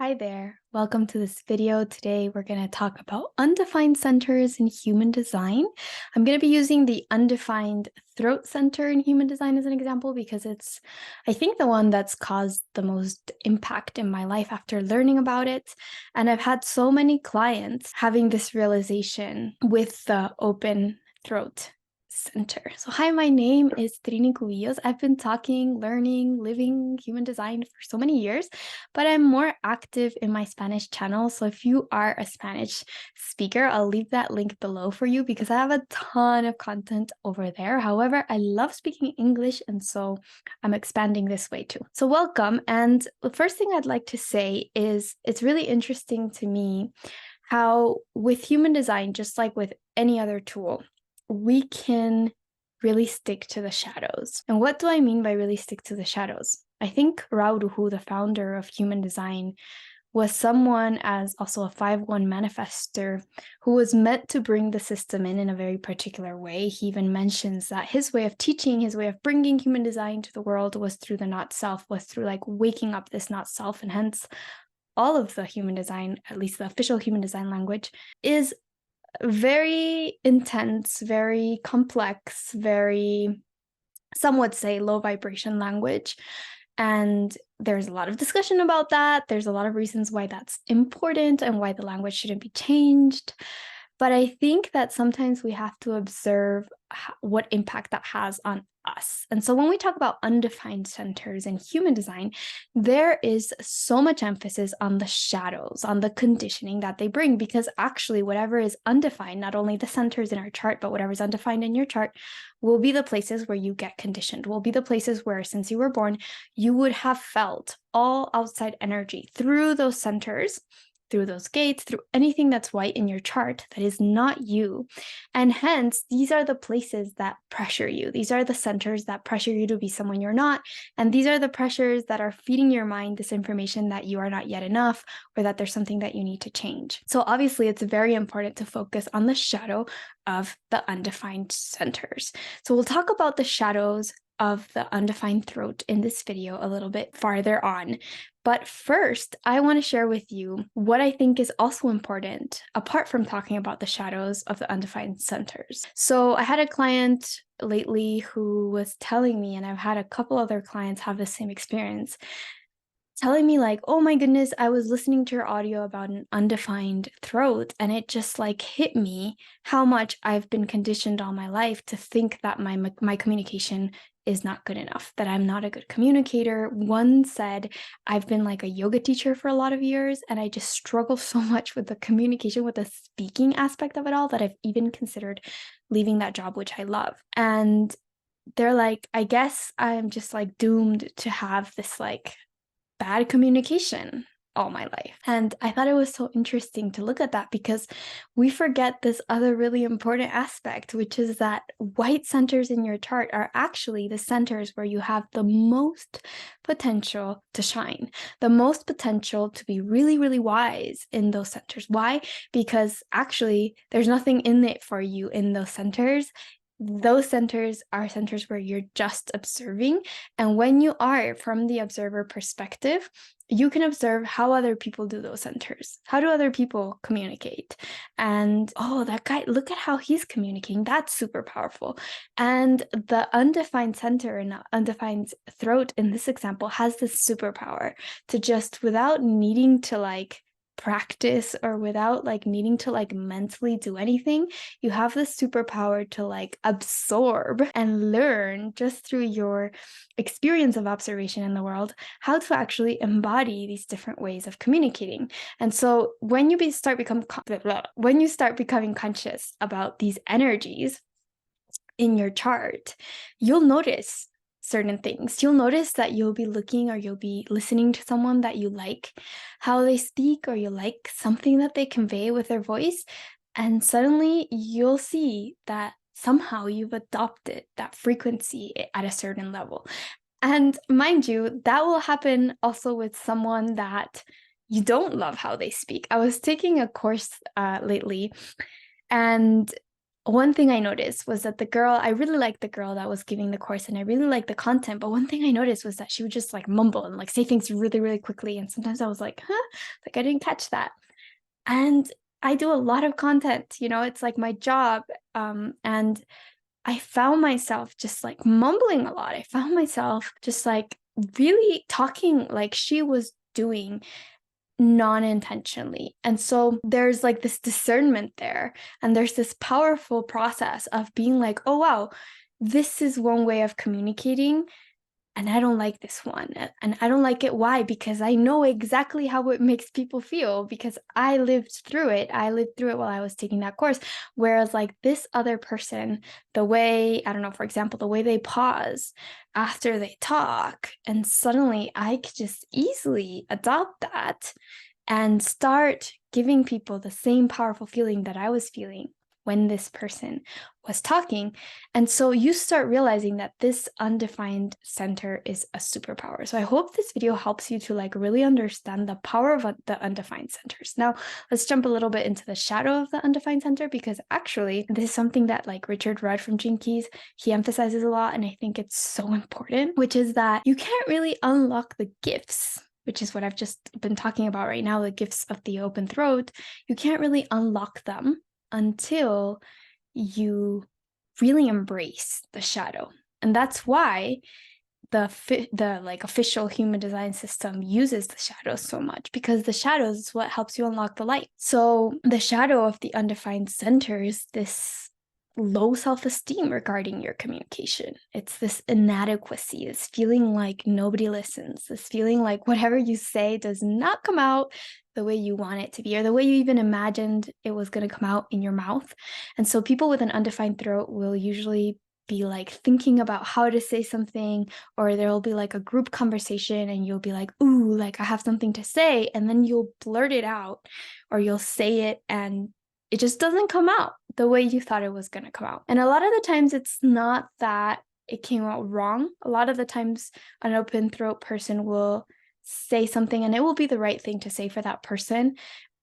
Hi there. Welcome to this video. Today we're going to talk about undefined centers in human design. I'm going to be using the undefined throat center in human design as an example because it's, I think, the one that's caused the most impact in my life after learning about it. And I've had so many clients having this realization with the open throat center. So hi, my name is Trini Cubillos. I've been talking, learning, living human design for so many years, but I'm more active in my Spanish channel. So if you are a Spanish speaker, I'll leave that link below for you because I have a ton of content over there. However, I love speaking English, and so I'm expanding this way too. So welcome. And the first thing I'd like to say is it's really interesting to me how with human design, just like with any other tool, we can really stick to the shadows. And what do I mean by really stick to the shadows? I think Rauruhu, the founder of human design, was someone as also a 5-1 manifester who was meant to bring the system in a very particular way. He even mentions that his way of teaching, his way of bringing human design to the world was through the not self, was through like waking up this not self. And hence all of the human design, at least the official human design language, is very intense, very complex, very, some would say, low vibration language. And there's a lot of discussion about that. There's a lot of reasons why that's important and why the language shouldn't be changed. But I think that sometimes we have to observe what impact that has on us. And so when we talk about undefined centers in human design, there is so much emphasis on the shadows, on the conditioning that they bring, because actually whatever is undefined, not only the centers in our chart, but whatever's undefined in your chart will be the places where you get conditioned, will be the places where since you were born, you would have felt all outside energy through those centers, through those gates, through anything that's white in your chart that is not you. And hence, these are the places that pressure you. These are the centers that pressure you to be someone you're not. And these are the pressures that are feeding your mind this information that you are not yet enough, or that there's something that you need to change. So obviously, it's very important to focus on the shadow of the undefined centers. So we'll talk about the shadows of the undefined throat in this video a little bit farther on. But first, I want to share with you what I think is also important, apart from talking about the shadows of the undefined centers. So I had a client lately who was telling me, and I've had a couple other clients have the same experience, telling me like, oh my goodness, I was listening to your audio about an undefined throat, and it just like hit me how much I've been conditioned all my life to think that my communication is not good enough, that I'm not a good communicator. One said, I've been like a yoga teacher for a lot of years, and I just struggle so much with the communication, with the speaking aspect of it all, that I've even considered leaving that job, which I love. And they're like, I guess I'm just like doomed to have this like bad communication all my life. And I thought it was so interesting to look at that because we forget this other really important aspect, which is that white centers in your chart are actually the centers where you have the most potential to shine, the most potential to be really, really wise in those centers. Why? Because actually there's nothing in it for you in those centers. Those centers are centers where you're just observing. And when you are from the observer perspective, you can observe how other people do those centers. How do other people communicate? And, oh, that guy, look at how he's communicating. That's super powerful. And the undefined center and undefined throat in this example has this superpower to just, without needing to like practice or without like needing to like mentally do anything, you have this superpower to like absorb and learn just through your experience of observation in the world how to actually embody these different ways of communicating. And so when you start becoming conscious about these energies in your chart, you'll notice certain things. You'll notice that you'll be looking or you'll be listening to someone that you like how they speak, or you like something that they convey with their voice. And suddenly you'll see that somehow you've adopted that frequency at a certain level. And mind you, that will happen also with someone that you don't love how they speak. I was taking a course lately, and one thing I noticed was that I really liked the girl that was giving the course and I really liked the content. But one thing I noticed was that she would just like mumble and like say things really, really quickly. And sometimes I was like, huh, like I didn't catch that. And I do a lot of content, it's like my job. And I found myself just like mumbling a lot. I found myself just like really talking like she was doing non-intentionally. And so there's like this discernment there, and there's this powerful process of being like, oh wow, this is one way of communicating, and I don't like this one. And I don't like it. Why? Because I know exactly how it makes people feel because I lived through it. I lived through it while I was taking that course. Whereas, like this other person, the way, I don't know, for example, the way they pause after they talk, and suddenly I could just easily adopt that and start giving people the same powerful feeling that I was feeling when this person was talking. And so you start realizing that this undefined center is a superpower. So I hope this video helps you to like really understand the power of the undefined centers. Now, let's jump a little bit into the shadow of the undefined center, because actually this is something that like Richard Rudd from Gene Keys, he emphasizes a lot, and I think it's so important, which is that you can't really unlock the gifts, which is what I've just been talking about right now, the gifts of the open throat. You can't really unlock them until you really embrace the shadow. And that's why the like official human design system uses the shadows so much, because the shadows is what helps you unlock the light. So the shadow of the undefined centers this low self-esteem regarding your communication. It's this inadequacy, this feeling like nobody listens, this feeling like whatever you say does not come out the way you want it to be, or the way you even imagined it was going to come out in your mouth. And so people with an undefined throat will usually be like thinking about how to say something, or there'll be like a group conversation and you'll be like, ooh, like I have something to say, and then you'll blurt it out or you'll say it and it just doesn't come out the way you thought it was going to come out. And a lot of the times it's not that it came out wrong. A lot of the times an open throat person will say something and it will be the right thing to say for that person,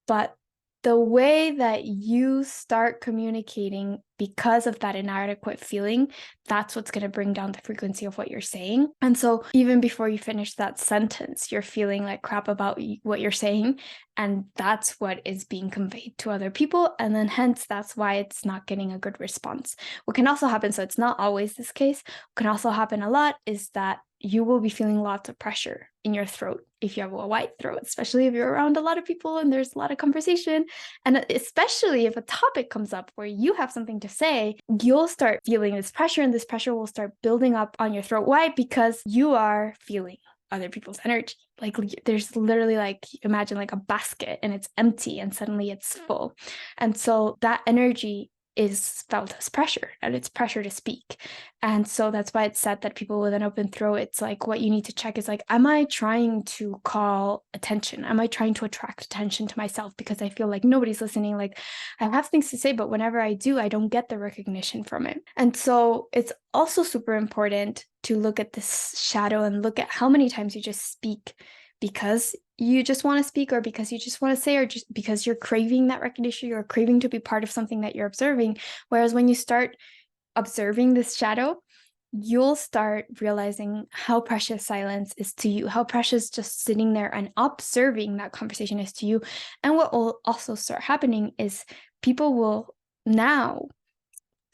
but the way that you start communicating because of that inadequate feeling, that's what's going to bring down the frequency of what you're saying. And so even before you finish that sentence, you're feeling like crap about what you're saying. And that's what is being conveyed to other people. And then hence, that's why it's not getting a good response. What can also happen, so it's not always this case, what can also happen a lot is that you will be feeling lots of pressure in your throat if you have a wide throat, especially if you're around a lot of people and there's a lot of conversation. And especially if a topic comes up where you have something to say, you'll start feeling this pressure, and this pressure will start building up on your throat. Why? Because you are feeling other people's energy. Like there's literally like, imagine like a basket and it's empty and suddenly it's full. And so that energy is felt as pressure, and it's pressure to speak. And so that's why it's said that people with an open throat, it's like what you need to check is like, am I trying to call attention? Am I trying to attract attention to myself because I feel like nobody's listening? Like I have things to say, but whenever I do, I don't get the recognition from it. And so it's also super important to look at this shadow and look at how many times you just speak because you just want to speak, or because you just want to say, or just because you're craving that recognition, you're craving to be part of something that you're observing. Whereas when you start observing this shadow, you'll start realizing how precious silence is to you, how precious just sitting there and observing that conversation is to you. And what will also start happening is people will now,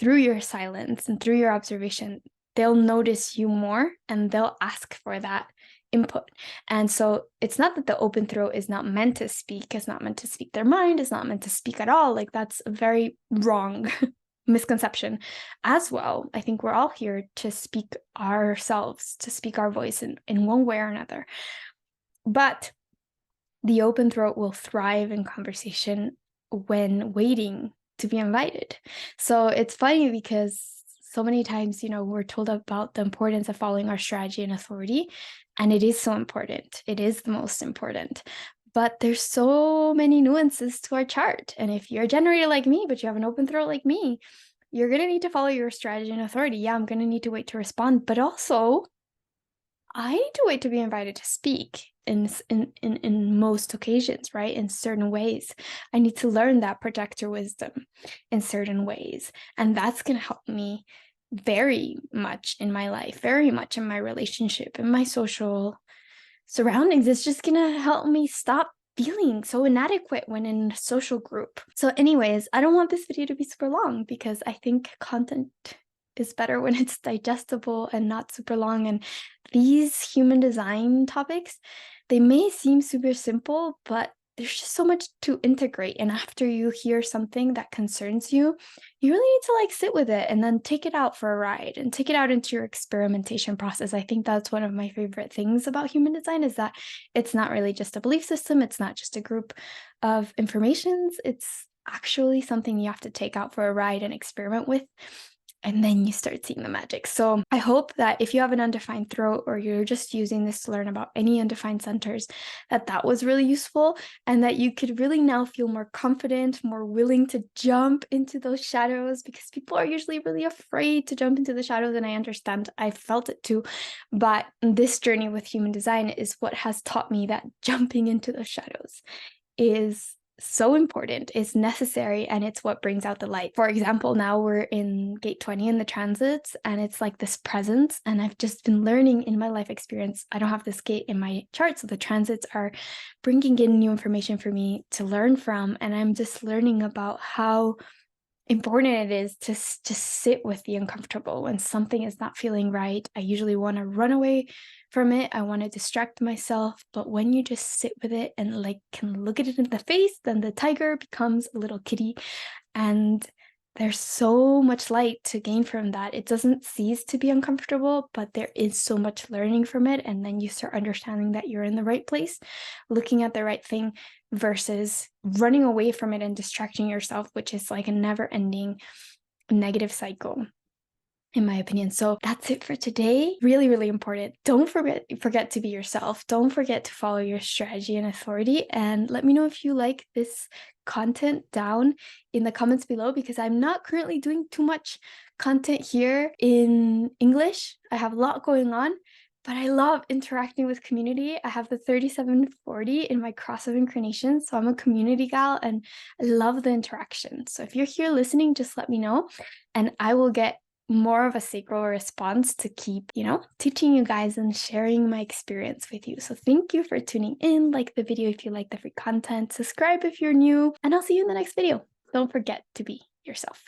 through your silence and through your observation, they'll notice you more and they'll ask for that input. And so it's not that the open throat is not meant to speak, it's not meant to speak their mind, it's not meant to speak at all. Like that's a very wrong misconception as well. I think we're all here to speak ourselves, to speak our voice in one way or another. But the open throat will thrive in conversation when waiting to be invited. So it's funny because so many times, we're told about the importance of following our strategy and authority, and it is so important. It is the most important. But there's so many nuances to our chart. And if you're a generator like me, but you have an open throat like me, you're going to need to follow your strategy and authority. Yeah, I'm going to need to wait to respond, but also I do wait to be invited to speak in most occasions, right? In certain ways. I need to learn that projector wisdom in certain ways. And that's going to help me very much in my life, very much in my relationship, in my social surroundings. It's just going to help me stop feeling so inadequate when in a social group. So anyways, I don't want this video to be super long because I think content is better when it's digestible and not super long. And these human design topics, they may seem super simple, but there's just so much to integrate. And after you hear something that concerns you, you really need to like sit with it and then take it out for a ride and take it out into your experimentation process. I think that's one of my favorite things about human design is that it's not really just a belief system. It's not just a group of informations. It's actually something you have to take out for a ride and experiment with. And then you start seeing the magic. So I hope that if you have an undefined throat or you're just using this to learn about any undefined centers, that was really useful and that you could really now feel more confident, more willing to jump into those shadows because people are usually really afraid to jump into the shadows. And I understand, I felt it too. But this journey with human design is what has taught me that jumping into those shadows is so important, it's necessary, and it's what brings out the light. For example, now we're in gate 20 in the transits, and it's like this presence, and I've just been learning in my life experience. I don't have this gate in my chart, so the transits are bringing in new information for me to learn from, and I'm just learning about how important it is to just sit with the uncomfortable. When something is not feeling right, I usually want to run away from it. I want to distract myself. But when you just sit with it and like can look at it in the face, then the tiger becomes a little kitty. And there's so much light to gain from that. It doesn't cease to be uncomfortable, but there is so much learning from it. And then you start understanding that you're in the right place, looking at the right thing versus running away from it and distracting yourself, which is like a never-ending negative cycle, in my opinion. So that's it for today. Really, really important. Don't forget to be yourself. Don't forget to follow your strategy and authority. And let me know if you like this content down in the comments below, because I'm not currently doing too much content here in English. I have a lot going on, but I love interacting with community. I have the 3740 in my cross of incarnation. So I'm a community gal and I love the interaction. So if you're here listening, just let me know and I will get more of a sacral response to keep, teaching you guys and sharing my experience with you. So thank you for tuning in. Like the video if you like the free content, subscribe if you're new, and I'll see you in the next video. Don't forget to be yourself.